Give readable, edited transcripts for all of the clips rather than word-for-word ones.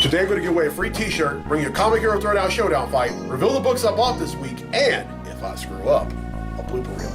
Today I'm going to give away a free t-shirt, bring you a Comic Hero Throwdown Showdown fight, reveal the books I bought this week, and, if I screw up, a blooper reel.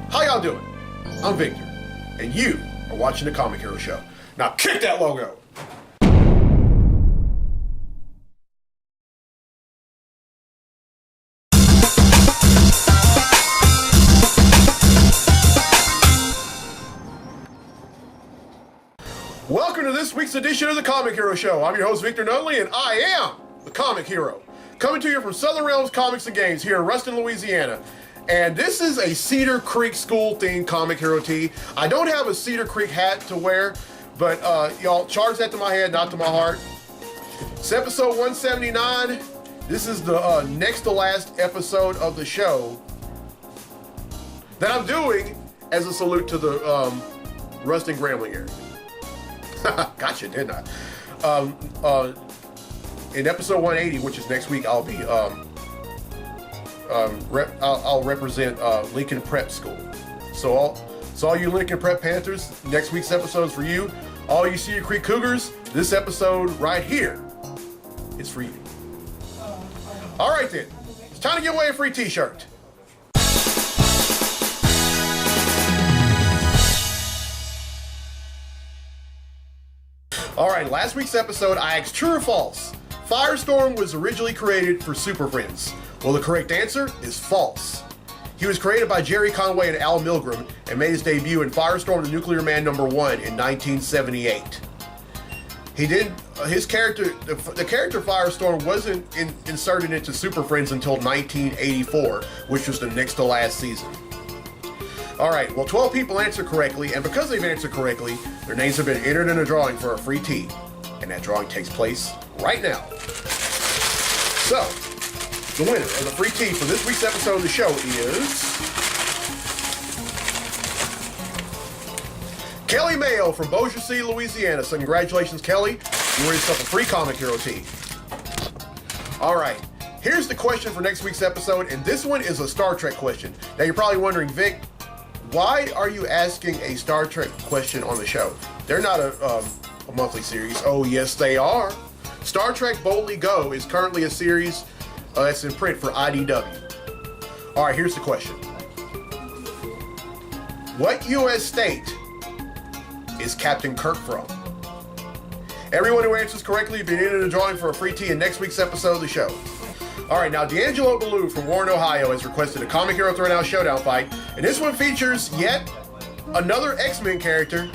How y'all doing? I'm Victor, and you are watching the Comic Hero Show. Now kick that logo! Welcome to this week's edition of the Comic Hero Show. I'm your host, Victor Nunley, and I am the Comic Hero. Coming to you from Southern Realms Comics and Games here in Ruston, Louisiana. And this is a Cedar Creek school-themed Comic Hero tee. I don't have a Cedar Creek hat to wear, but y'all, charge that to my head, not to my heart. It's episode 179. This is the next to last episode of the show that I'm doing as a salute to the Ruston Grambling area. Gotcha, didn't I? In episode 180, which is next week, I'll be I'll represent Lincoln Prep School. So all you Lincoln Prep Panthers, next week's episode is for you. All you Cedar Creek Cougars, this episode right here is for you. All right then, it's time to give away a free t-shirt. All right, last week's episode, I asked true or false. Firestorm was originally created for Super Friends. Well, the correct answer is false. He was created by Jerry Conway and Al Milgrom and made his debut in Firestorm: The Nuclear Man #1 in 1978. His character, the character Firestorm wasn't inserted into Super Friends until 1984, which was the next to last season. All right, well, 12 people answered correctly, and because they've answered correctly, their names have been entered in a drawing for a free tee, and that drawing takes place right now. So, the winner of the free tee for this week's episode of the show is Kelly Mayo from Bossier City, Louisiana. So congratulations, Kelly. You won yourself a free Comic Hero tee. All right, here's the question for next week's episode, and this one is a Star Trek question. Now, you're probably wondering, Vic, why are you asking a Star Trek question on the show? They're not a monthly series. Oh, yes, they are. Star Trek Boldly Go is currently a series that's in print for IDW. All right, here's the question. What U.S. state is Captain Kirk from? Everyone who answers correctly will be entered in a drawing for a free tee in next week's episode of the show. All right, now D'Angelo Ballou from Warren, Ohio has requested a Comic Hero Throwdown Showdown fight, and this one features yet another X-Men character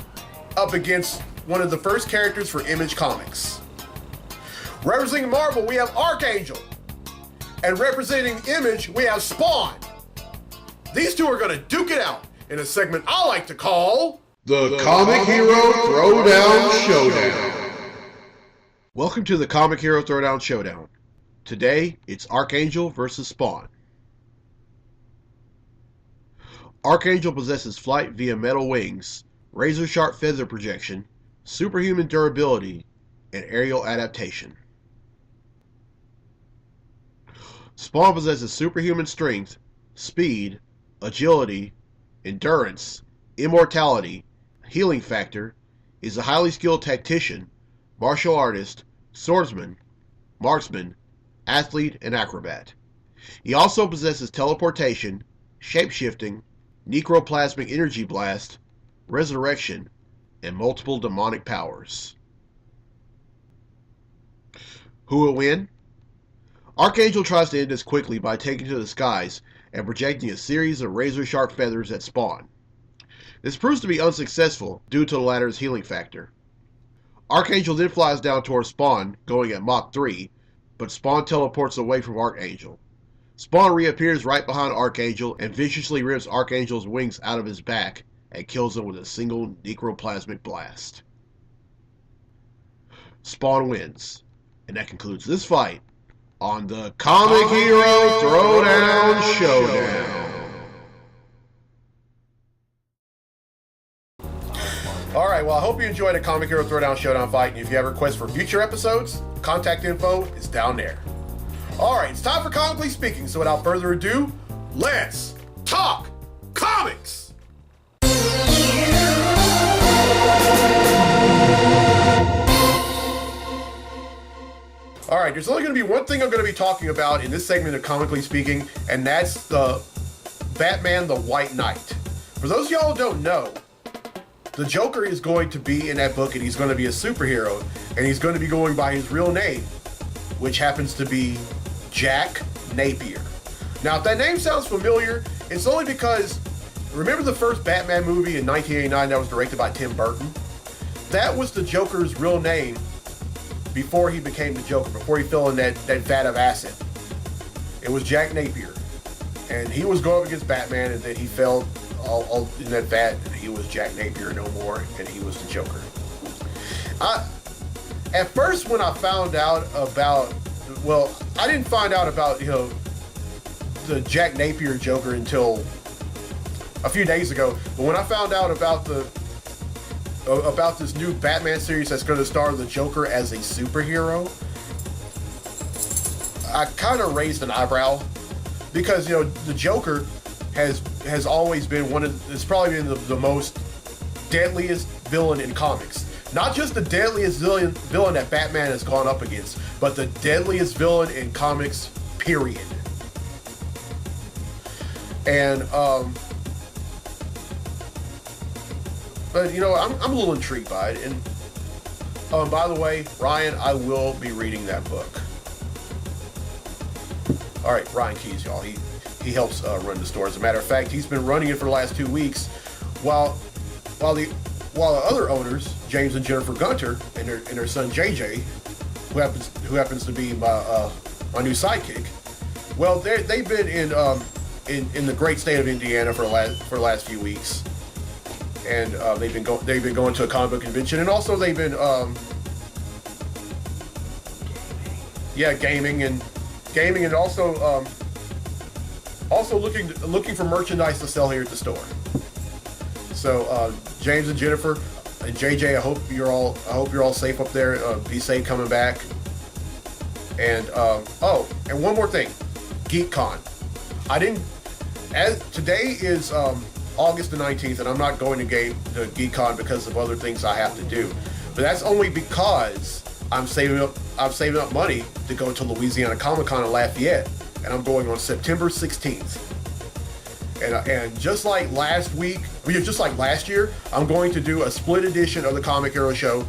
up against one of the first characters for Image Comics. Representing Marvel, we have Archangel, and representing Image, we have Spawn. These two are going to duke it out in a segment I like to call the Comic Hero Throwdown Showdown. Welcome to the Comic Hero Throwdown Showdown. Today, it's Archangel versus Spawn. Archangel possesses flight via metal wings, razor-sharp feather projection, superhuman durability, and aerial adaptation. Spawn possesses superhuman strength, speed, agility, endurance, immortality, healing factor, is a highly skilled tactician, martial artist, swordsman, marksman, athlete, and acrobat. He also possesses teleportation, shapeshifting, necroplasmic energy blast, resurrection, and multiple demonic powers. Who will win? Archangel tries to end this quickly by taking to the skies and projecting a series of razor-sharp feathers at Spawn. This proves to be unsuccessful due to the latter's healing factor. Archangel then flies down towards Spawn, going at Mach 3, but Spawn teleports away from Archangel. Spawn reappears right behind Archangel and viciously rips Archangel's wings out of his back and kills him with a single necroplasmic blast. Spawn wins, and that concludes this fight on the Comic Hero Throwdown Showdown. All right, well, I hope you enjoyed the Comic Hero Throwdown Showdown fight, and if you have requests for future episodes, contact info is down there. All right, it's time for Comically Speaking, so without further ado, let's talk comics! All right, there's only going to be one thing I'm going to be talking about in this segment of Comically Speaking, and that's the Batman the White Knight. For those of y'all who don't know, the Joker is going to be in that book, and he's going to be a superhero, and he's going to be going by his real name, which happens to be Jack Napier. Now, if that name sounds familiar, it's only because, remember the first Batman movie in 1989 that was directed by Tim Burton? That was the Joker's real name before he became the Joker, before he fell in that vat of acid. It was Jack Napier. And he was going up against Batman, and then he fell all in that vat, and he was Jack Napier no more, and he was the Joker. At first, when I found out about, well, I didn't find out about, the Jack Napier Joker until a few days ago. But when I found out about this new Batman series that's going to star the Joker as a superhero, I kind of raised an eyebrow, because the Joker has always been it's probably been the most deadliest villain in comics. Not just the deadliest villain that Batman has gone up against, but the deadliest villain in comics, period. And but I'm a little intrigued by it. And by the way, Ryan, I will be reading that book. All right, Ryan Keys, y'all. He helps run the store. As a matter of fact, he's been running it for the last 2 weeks, while the other owners, James and Jennifer Gunter, and their son JJ, who happens to be my new sidekick. Well, they've been in the great state of Indiana for the last few weeks, and they've been going to a comic book convention, and also they've been gaming and also looking for merchandise to sell here at the store. So James and Jennifer and JJ, I hope you're all safe up there. Be safe coming back. And and one more thing, GeekCon. Today is August the 19th, and I'm not going to GeekCon because of other things I have to do. But that's only because I'm saving up money to go to Louisiana Comic Con in Lafayette, and I'm going on September 16th. And just like last year, I'm going to do a split edition of the Comic Hero Show,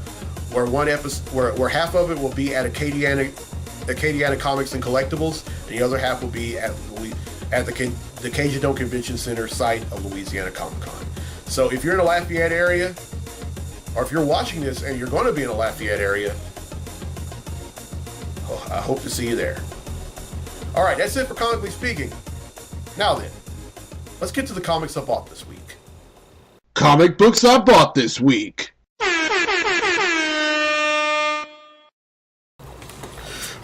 where where half of it will be at Acadiana Comics and Collectibles, and the other half will be at the Cajun Dome Convention Center site of Louisiana Comic Con. So if you're in the Lafayette area, or if you're watching this and you're going to be in the Lafayette area, I hope to see you there. All right, that's it for Comically Speaking. Now then, let's get to the comics I bought this week. Comic books I bought this week.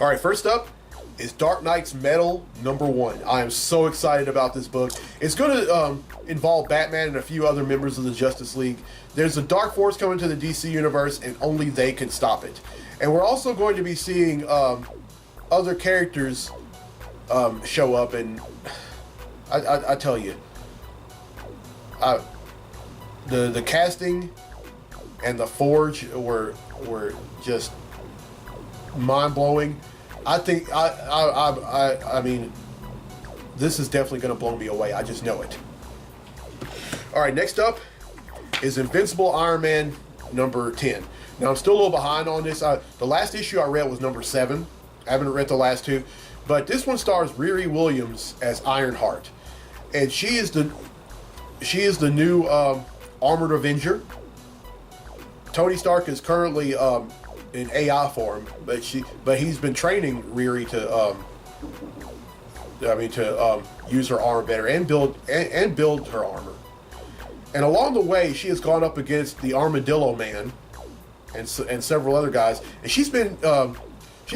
All right, first up is Dark Knight's Metal #1. I am so excited about this book. It's going to involve Batman and a few other members of the Justice League. There's a Dark Force coming to the DC Universe, and only they can stop it. And we're also going to be seeing other characters show up, and I tell you, the casting and the Forge were just mind-blowing. I think I mean, this is definitely going to blow me away. I just know it. All right, next up is Invincible Iron Man #10. Now, I'm still a little behind on this. The last issue I read was #7. I haven't read the last two, but this one stars Riri Williams as Ironheart, and she is the new Armored Avenger. Tony Stark is currently in AI form, but he's been training Riri to use her armor better and build her armor. And along the way, she has gone up against the Armadillo Man and several other guys. And she's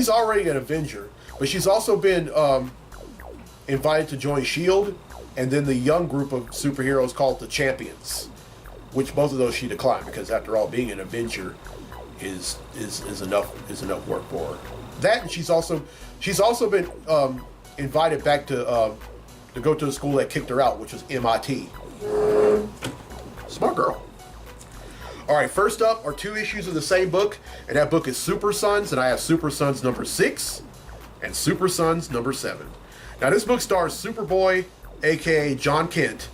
already an Avenger, but she's also been invited to join SHIELD, and then the young group of superheroes called the Champions, which both of those she declined, because after all, being an Avenger is enough work for her. That, and she's also been invited back to go to the school that kicked her out, which was MIT. Smart girl. All right, first up are 2 issues of the same book, and that book is Super Sons, and I have Super Sons number 6 and Super Sons number 7. Now, this book stars Superboy, aka John Kent,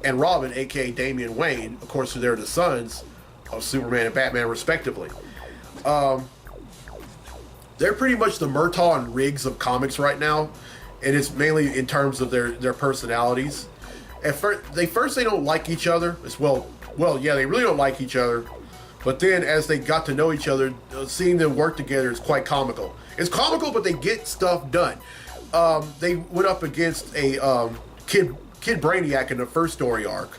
and Robin, aka Damian Wayne. Of course, they're the sons of Superman and Batman, respectively. They're pretty much the Murtaugh and Riggs of comics right now, and it's mainly in terms of their personalities. At first, they don't like each other. As well, yeah, they really don't like each other. But then, as they got to know each other, seeing them work together is quite comical. It's comical, but they get stuff done. They went up against a Kid Brainiac in the first story arc.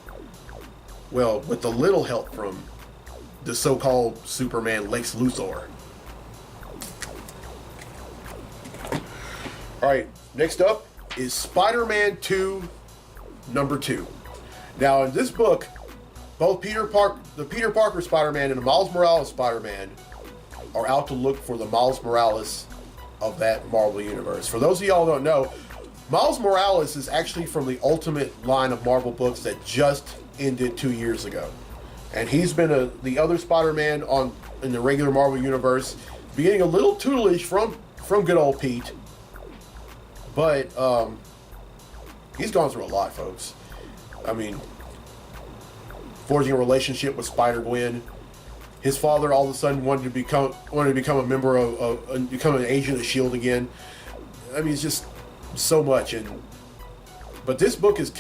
Well, with a little help from the so-called Superman Lex Luthor. All right, next up is Spider-Man 2, number 2. Now, in this book, both the Peter Parker Spider-Man and the Miles Morales Spider-Man are out to look for the Miles Morales of that Marvel universe. For those of y'all who don't know, Miles Morales is actually from the Ultimate line of Marvel books that just ended 2 years ago. And he's been the other Spider-Man in the regular Marvel universe, being a little tutelage from good old Pete. But he's gone through a lot, folks. I mean, forging a relationship with Spider-Gwen. His father all of a sudden wanted to become a member of become an agent of S.H.I.E.L.D. again. I mean, it's just so much. But this book is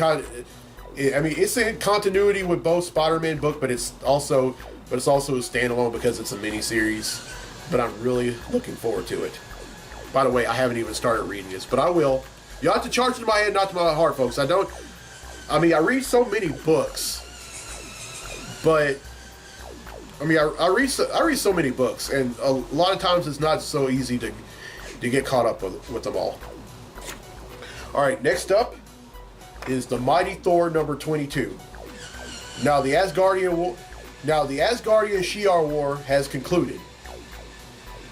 it's in continuity with both Spider-Man book, but it's also a standalone because it's a miniseries. But I'm really looking forward to it. By the way, I haven't even started reading this, but I will. You have to charge it to my head, not to my heart, folks. I read so many books, but I read so many books, and a lot of times it's not so easy to get caught up with them all. All right, next up is the Mighty Thor number 22. Now the Asgardian Shi'ar War has concluded,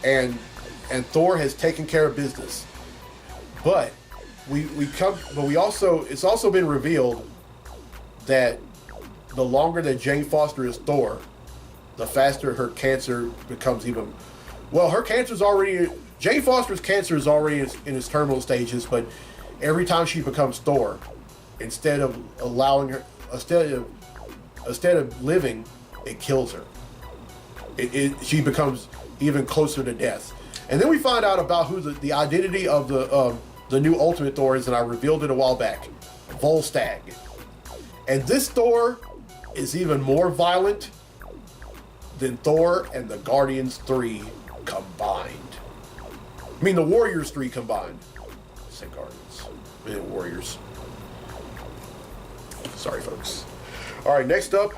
and Thor has taken care of business. But it's also been revealed that the longer that Jane Foster is Thor, the faster her cancer becomes even. Well, Jane Foster's cancer is already in its terminal stages, but every time she becomes Thor, instead of living, it kills her. She becomes even closer to death. And then we find out about who the identity of the new Ultimate Thor is, and I revealed it a while back. Volstagg. And this Thor is even more violent than Thor and the Guardians 3 combined. I mean, the Warriors 3 combined. I said Guardians. I mean, Warriors. Sorry, folks. All right, next up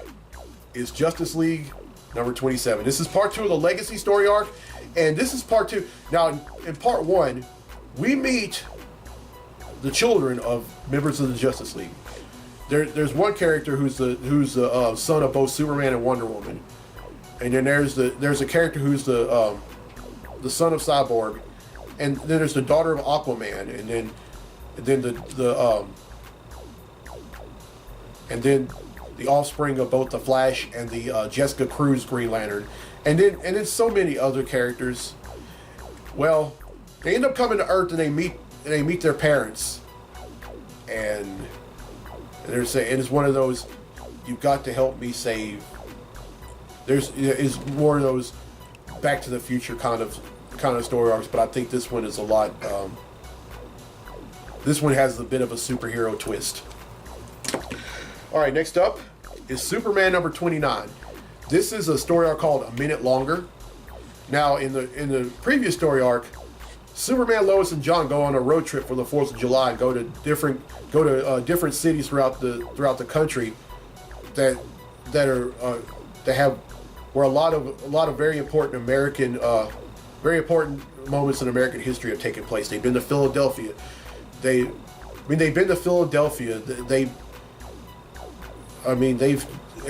is Justice League number 27. This is part 2 of the Legacy story arc. And this is part 2. Now, in part 1, we meet the children of members of the Justice League. There's one character who's the son of both Superman and Wonder Woman, and then there's a character who's the son of Cyborg, and then there's the daughter of Aquaman, and then the offspring of both the Flash and the Jessica Cruz Green Lantern. And then so many other characters. Well, they end up coming to Earth and they meet their parents, and they're saying, and it's one of those, you've got to help me save. Is more of those Back to the Future kind of story arcs, but I think this one is a lot. This one has a bit of a superhero twist. All right, next up is Superman number 29. This is a story arc called A Minute Longer. Now, in the previous story arc, Superman, Lois, and John go on a road trip for the 4th of July and go to different cities throughout the country that have where a lot of very important moments in American history have taken place. They've been to Philadelphia. They've been to Philadelphia.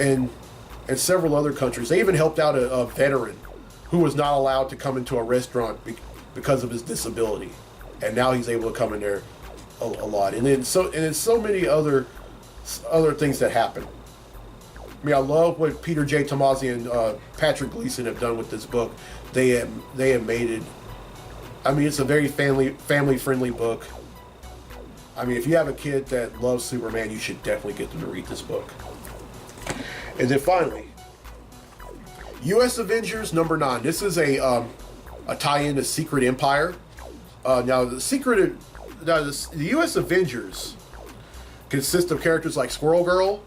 And several other countries. They even helped out a veteran who was not allowed to come into a restaurant because of his disability, and now he's able to come in there a lot. And then so many other things that happen. I mean, I love what Peter J. Tomasi and Patrick Gleason have done with this book. They have made it. I mean, it's a very family friendly book. I mean, if you have a kid that loves Superman, you should definitely get them to read this book. And then finally, U.S. Avengers number 9. This is a tie-in to Secret Empire. Now the U.S. Avengers consist of characters like Squirrel Girl,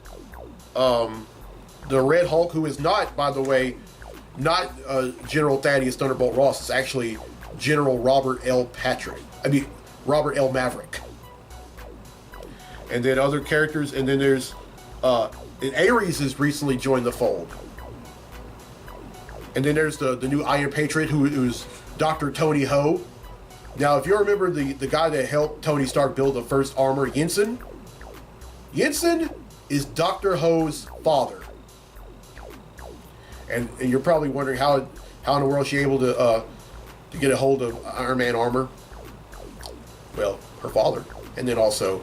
the Red Hulk, who is not, by the way, not General Thaddeus Thunderbolt Ross. It's actually General Robert L. Maverick. And then other characters, and then there's and Ares has recently joined the fold. And then there's the new Iron Patriot, who's Dr. Tony Ho. Now, if you remember the guy that helped Tony Stark build the first armor, Yinsen is Dr. Ho's father. And you're probably wondering how in the world is she able to get a hold of Iron Man armor? Well, her father, and then also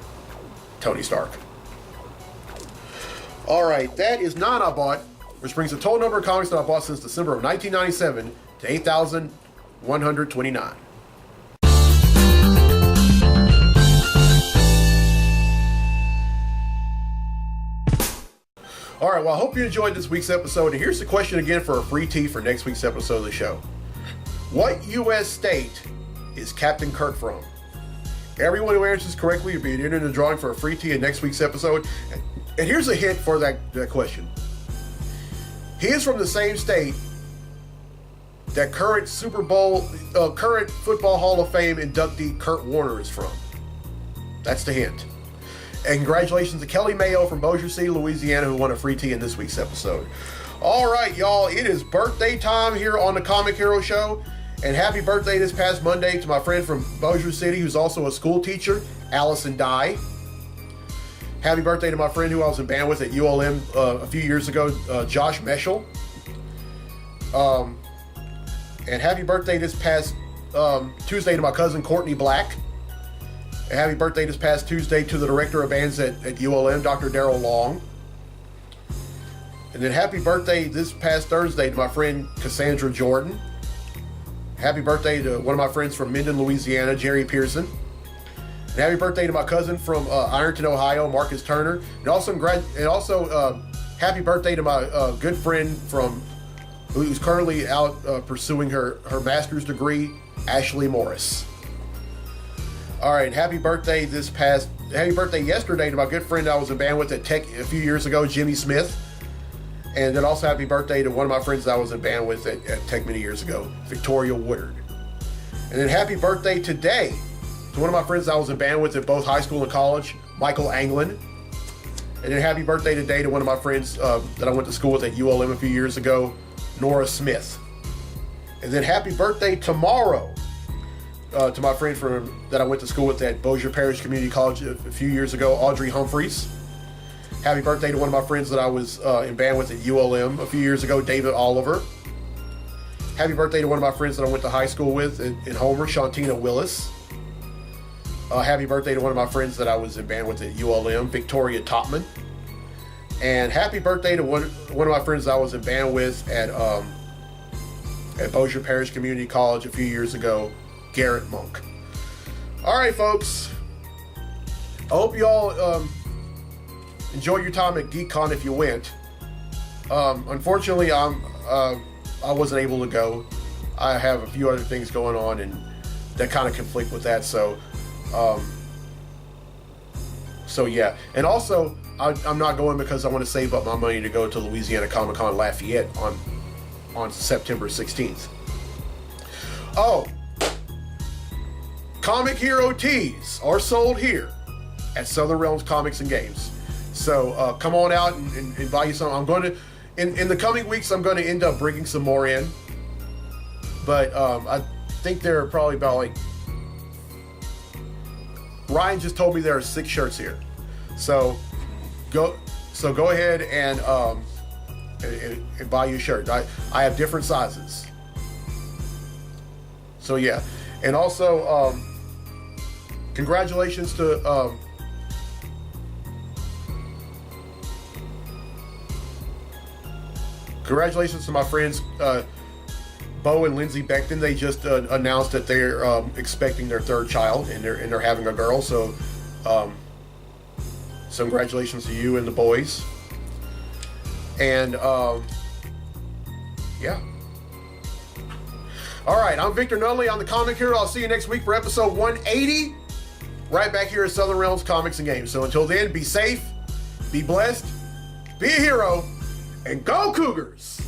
Tony Stark. All right, that is 9 I bought, which brings the total number of comics that I bought since December of 1997 to 8,129. All right, well, I hope you enjoyed this week's episode, and here's the question again for a free tee for next week's episode of the show. What U.S. state is Captain Kirk from? Everyone who answers correctly will be entered in the drawing for a free tee in next week's episode. And here's a hint for that question. He is from the same state that current Football Hall of Fame inductee Kurt Warner is from. That's the hint. And congratulations to Kelly Mayo from Bossier City, Louisiana, who won a free tee in this week's episode. All right, y'all, it is birthday time here on the Comic Hero Show. And happy birthday this past Monday to my friend from Bossier City, who's also a school teacher, Allison Dye. Happy birthday to my friend who I was in band with at ULM a few years ago, Josh Meschel. And happy birthday this past Tuesday to my cousin Courtney Black. And happy birthday this past Tuesday to the director of bands at ULM, Dr. Darrell Long. And then happy birthday this past Thursday to my friend Cassandra Jordan. Happy birthday to one of my friends from Minden, Louisiana, Jerry Pearson. And happy birthday to my cousin from Ironton, Ohio, Marcus Turner. And also happy birthday to my good friend who's currently out pursuing her master's degree, Ashley Morris. All right, happy birthday yesterday to my good friend I was in band with at Tech a few years ago, Jimmy Smith. And then also happy birthday to one of my friends that I was in band with at Tech many years ago, Victoria Woodard. And then happy birthday today to one of my friends I was in band with at both high school and college, Michael Anglin. And then happy birthday today to one of my friends that I went to school with at ULM a few years ago, Nora Smith. And then happy birthday tomorrow to my friend that I went to school with at Bossier Parish Community College a few years ago, Audrey Humphreys. Happy birthday to one of my friends that I was in band with at ULM a few years ago, David Oliver. Happy birthday to one of my friends that I went to high school with in Homer, Shantina Willis. Happy birthday to one of my friends that I was in band with at ULM, Victoria Topman. And happy birthday to one of my friends that I was in band with at Bossier Parish Community College a few years ago, Garrett Monk. All right, folks. I hope you all enjoyed your time at GeekCon if you went. Unfortunately, I wasn't able to go. I have a few other things going on, and that kind of conflict with that. So yeah. And also, I'm not going because I want to save up my money to go to Louisiana Comic Con Lafayette on September 16th. Oh, Comic Hero tees are sold here at Southern Realms Comics and Games. So come on out and buy you some. I'm going to, in the coming weeks, I'm going to end up bringing some more in. But I think there are probably about Ryan just told me there are 6 shirts here. So go ahead and buy you a shirt. I have different sizes. So yeah, and also congratulations to congratulations to my friends Bo and Lindsay Beckton. They just announced that they're expecting their third child, and they're having a girl. So, congratulations to you and the boys. And yeah. All right, I'm Victor Nunley. I'm the Comic Hero. I'll see you next week for episode 180. Right back here at Southern Realms Comics and Games. So until then, be safe, be blessed, be a hero, and go Cougars!